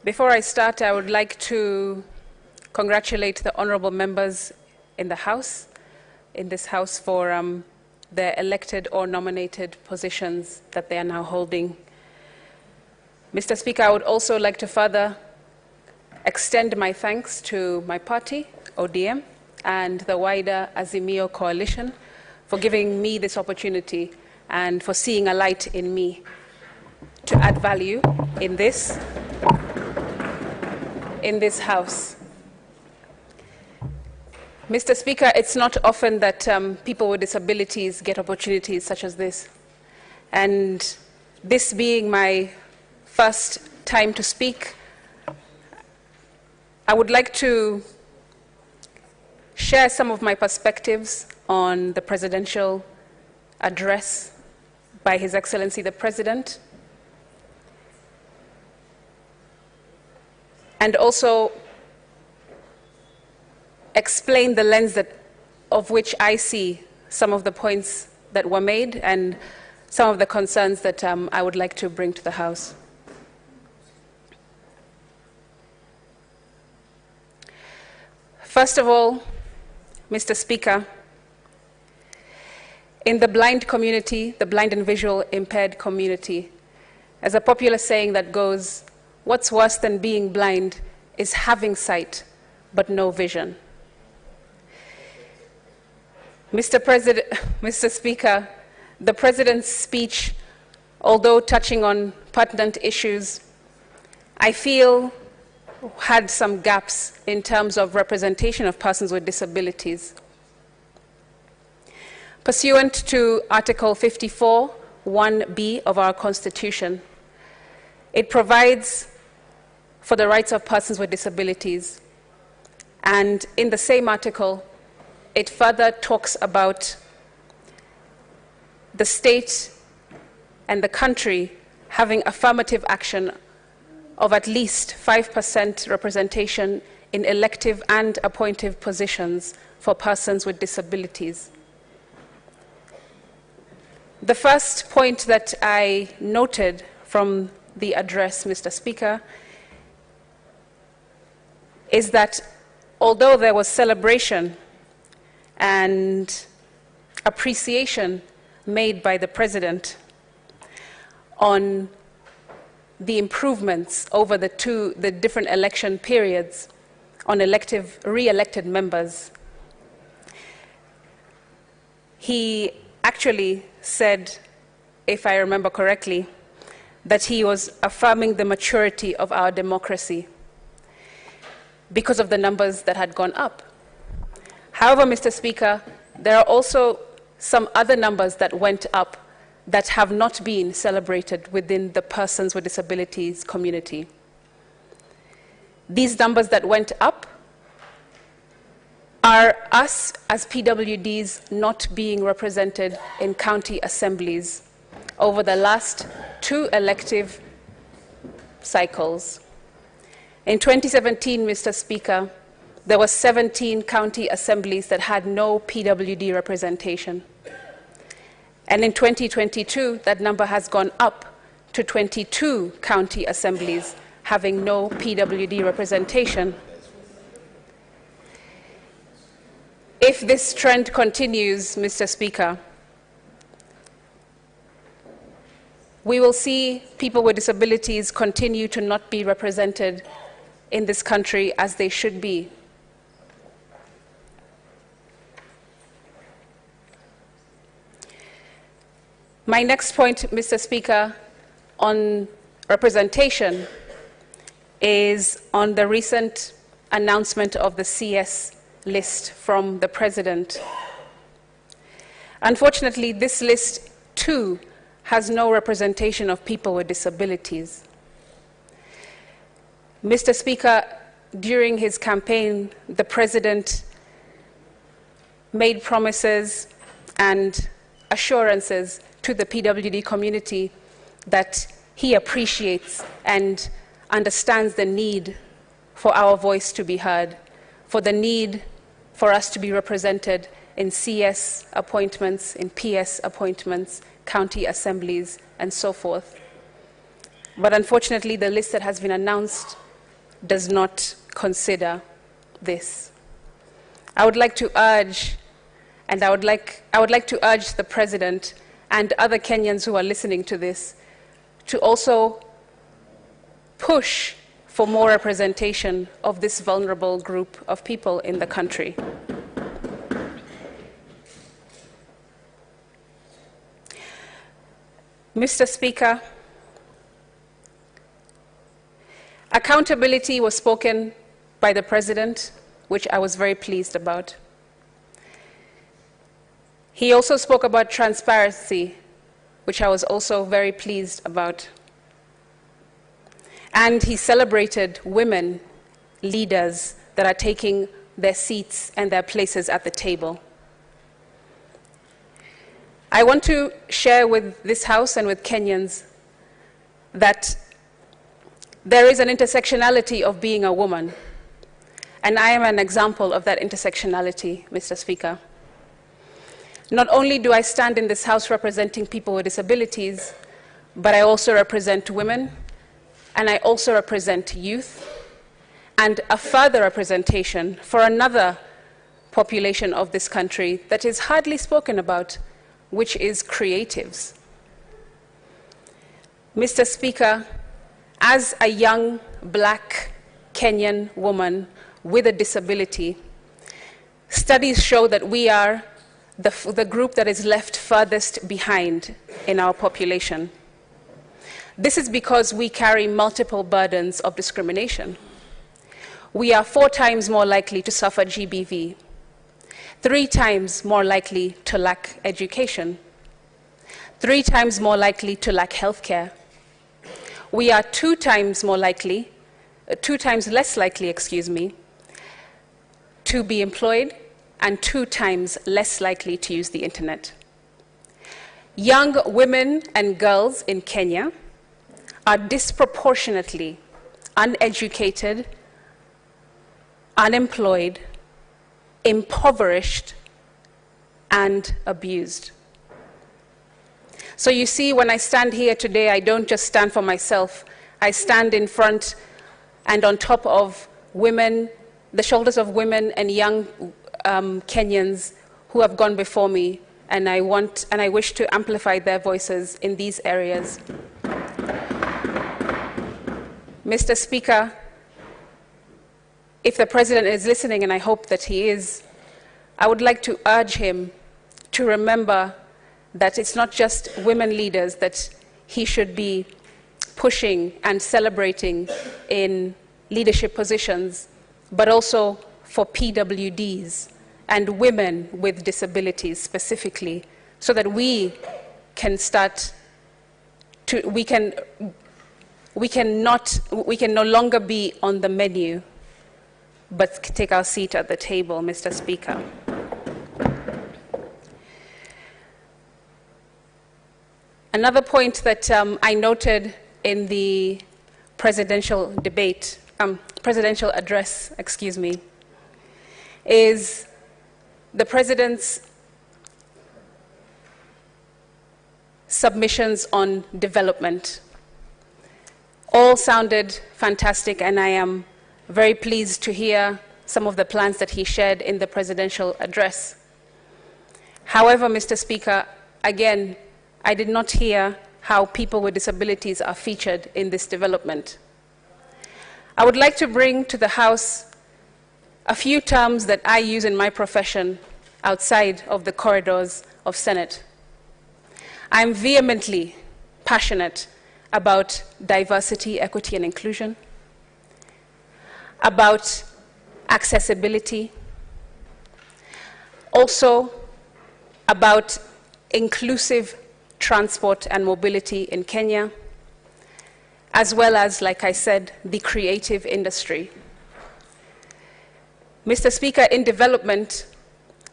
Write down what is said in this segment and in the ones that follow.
Before I start, I would like to congratulate the honorable members in this House for their elected or nominated positions that they are now holding. Mr. Speaker, I would also like to further extend my thanks to my party, ODM, and the wider Azimio coalition for giving me this opportunity and for seeing a light in me to add value in this House. Mr. Speaker, it's not often that people with disabilities get opportunities such as this. And this being my first time to speak, I would like to share some of my perspectives on the presidential address by His Excellency the President, and also explain the lens of which I see some of the points that were made and some of the concerns that I would like to bring to the House. First of all, Mr. Speaker, in the blind community, the blind and visual impaired community, as a popular saying that goes, what's worse than being blind is having sight but no vision. Mr. Speaker, the President's speech, although touching on pertinent issues, I feel had some gaps in terms of representation of persons with disabilities. Pursuant to Article 54, 1B of our Constitution, it provides for the rights of persons with disabilities. And in the same article, it further talks about the state and the country having affirmative action of at least 5% representation in elective and appointive positions for persons with disabilities. The first point that I noted from the address, Mr. Speaker, is that although there was celebration and appreciation made by the President on the improvements over the different election periods on re-elected members, he actually said, if I remember correctly, that he was affirming the maturity of our democracy because of the numbers that had gone up. However, Mr. Speaker, there are also some other numbers that went up that have not been celebrated within the persons with disabilities community. These numbers that went up are us as PWDs not being represented in county assemblies over the last 2 elective cycles. In 2017, Mr. Speaker, there were 17 county assemblies that had no PWD representation. And in 2022, that number has gone up to 22 county assemblies having no PWD representation. If this trend continues, Mr. Speaker, we will see people with disabilities continue to not be represented in this country as they should be. My next point, Mr. Speaker, on representation is on the recent announcement of the CS list from the President. Unfortunately, this list, too, has no representation of people with disabilities. Mr. Speaker, during his campaign, the President made promises and assurances to the PWD community that he appreciates and understands the need for our voice to be heard, for the need for us to be represented in CS appointments, in PS appointments, county assemblies, and so forth. But unfortunately, the list that has been announced does not consider this. I would like to urge, and I would like to urge the President and other Kenyans who are listening to this to also push for more representation of this vulnerable group of people in the country. Mr. Speaker, accountability was spoken by the President, which I was very pleased about. He also spoke about transparency, which I was also very pleased about. And he celebrated women leaders that are taking their seats and their places at the table. I want to share with this House and with Kenyans that there is an intersectionality of being a woman, and I am an example of that intersectionality, Mr. Speaker. Not only do I stand in this House representing people with disabilities, but I also represent women, and I also represent youth, and a further representation for another population of this country that is hardly spoken about, which is creatives. Mr. Speaker, as a young black Kenyan woman with a disability, studies show that we are the group that is left furthest behind in our population. This is because we carry multiple burdens of discrimination. We are 4 times more likely to suffer GBV, 3 times more likely to lack education, 3 times more likely to lack healthcare. We are 2 times less likely, to be employed, and 2 times less likely to use the internet. Young women and girls in Kenya are disproportionately uneducated, unemployed, impoverished, and abused. So you see, when I stand here today, I don't just stand for myself. I stand in front and on top of women, the shoulders of women and young Kenyans who have gone before me, and I wish to amplify their voices in these areas. Mr. Speaker, if the President is listening, and I hope that he is, I would like to urge him to remember that it's not just women leaders that he should be pushing and celebrating in leadership positions, but also for PWDs and women with disabilities specifically, so that we can no longer be on the menu, but take our seat at the table, Mr. Speaker. Another point that I noted in the presidential address, is the President's submissions on development. All sounded fantastic, and I am very pleased to hear some of the plans that he shared in the presidential address. However, Mr. Speaker, again, I did not hear how people with disabilities are featured in this development. I would like to bring to the House a few terms that I use in my profession outside of the corridors of Senate. I'm vehemently passionate about diversity, equity, and inclusion, about accessibility, also about inclusive transport and mobility in Kenya, as well as, like I said, the creative industry. Mr. Speaker, in development,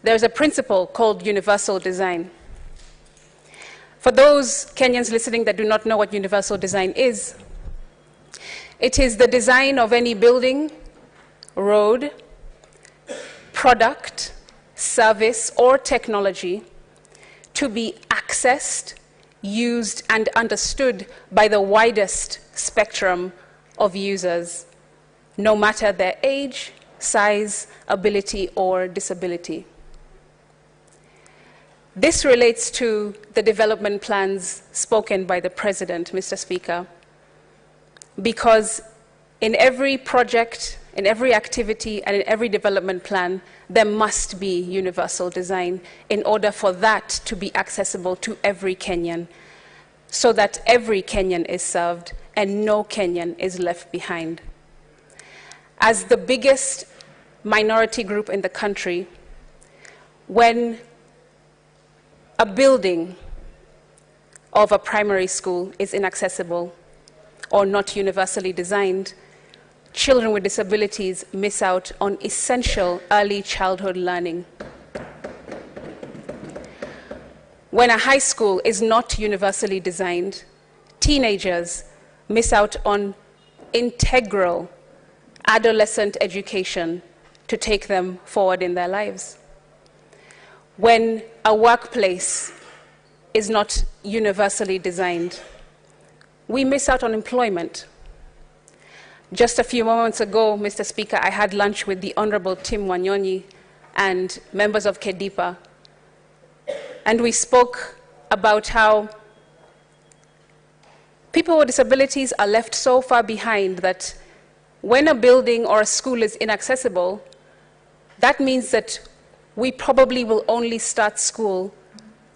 there's a principle called universal design. For those Kenyans listening that do not know what universal design is, it is the design of any building, road, product, service, or technology to be accessed, used, and understood by the widest spectrum of users no matter their age, size, ability, or disability. This relates to the development plans spoken by the President, Mr. Speaker, because in every project, in every activity, and in every development plan, there must be universal design in order for that to be accessible to every Kenyan, so that every Kenyan is served and no Kenyan is left behind. As the biggest minority group in the country, when a building of a primary school is inaccessible or not universally designed, children with disabilities miss out on essential early childhood learning. When a high school is not universally designed, teenagers miss out on integral adolescent education to take them forward in their lives. When a workplace is not universally designed, we miss out on employment. Just a few moments ago, Mr. Speaker, I had lunch with the Honorable Tim Wanyonyi and members of KEDIPA, and we spoke about how people with disabilities are left so far behind that when a building or a school is inaccessible, that means that we probably will only start school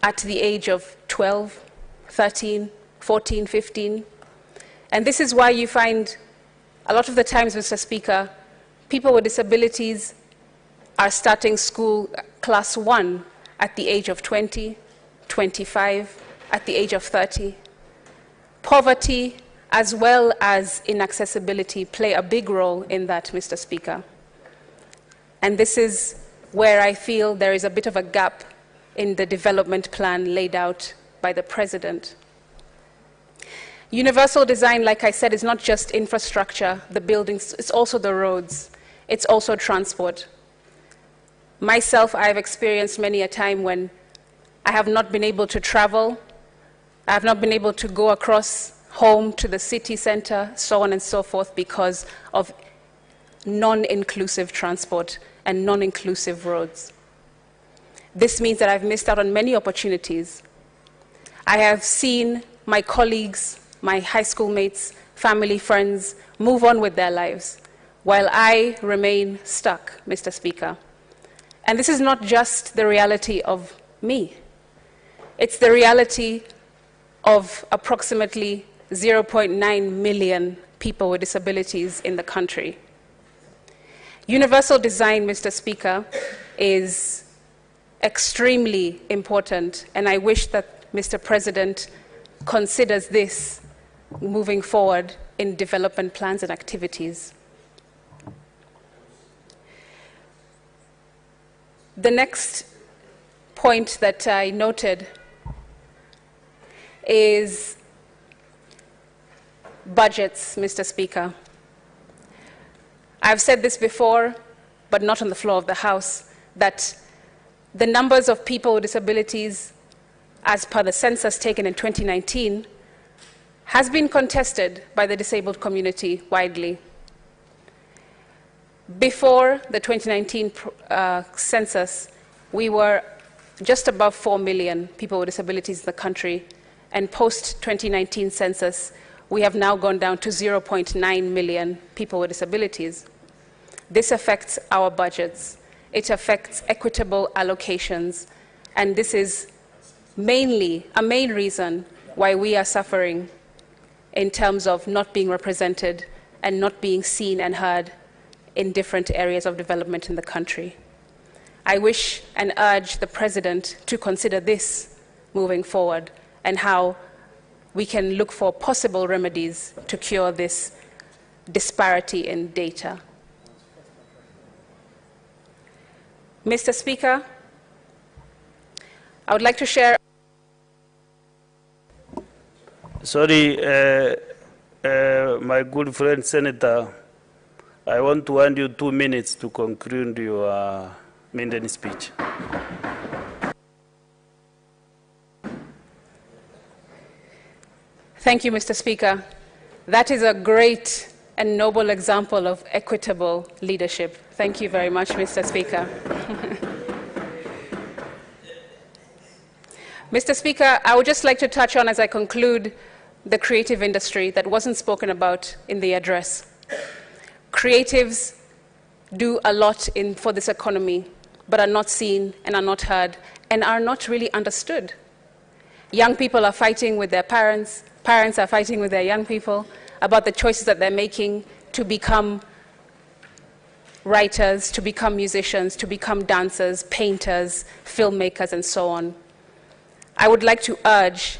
at the age of 12, 13, 14, 15. And this is why you find a lot of the times, Mr. Speaker, people with disabilities are starting school class 1 at the age of 20, 25, at the age of 30. Poverty as well as inaccessibility play a big role in that, Mr. Speaker. And this is where I feel there is a bit of a gap in the development plan laid out by the President. Universal design, like I said, is not just infrastructure, the buildings, it's also the roads, it's also transport. Myself, I have experienced many a time when I have not been able to travel, I have not been able to go across home to the city center, so on and so forth, because of non-inclusive transport and non-inclusive roads. This means that I've missed out on many opportunities. I have seen my colleagues, my high school mates, family, friends move on with their lives, while I remain stuck, Mr. Speaker. And this is not just the reality of me. It's the reality of approximately 0.9 million people with disabilities in the country. Universal design, Mr. Speaker, is extremely important, and I wish that Mr. President considers this moving forward in development plans and activities. The next point that I noted is budgets, Mr. Speaker. I've said this before, but not on the floor of the House, that the numbers of people with disabilities, as per the census taken in 2019, has been contested by the disabled community widely. Before the 2019 census, we were just above 4 million people with disabilities in the country, and post-2019 census, we have now gone down to 0.9 million people with disabilities. This affects our budgets. It affects equitable allocations, and this is mainly a main reason why we are suffering in terms of not being represented and not being seen and heard in different areas of development in the country. I wish and urge the President to consider this moving forward and how we can look for possible remedies to cure this disparity in data. Mr. Speaker, I would like to share. Sorry, my good friend Senator, I want to hand you 2 minutes to conclude your maiden speech. Thank you, Mr. Speaker. That is a great and noble example of equitable leadership. Thank you very much, Mr. Speaker. Mr. Speaker, I would just like to touch on, as I conclude, the creative industry that wasn't spoken about in the address. Creatives do a lot for this economy, but are not seen and are not heard and are not really understood. Young people are fighting with their parents, parents are fighting with their young people about the choices that they're making to become writers, to become musicians, to become dancers, painters, filmmakers, and so on. I would like to urge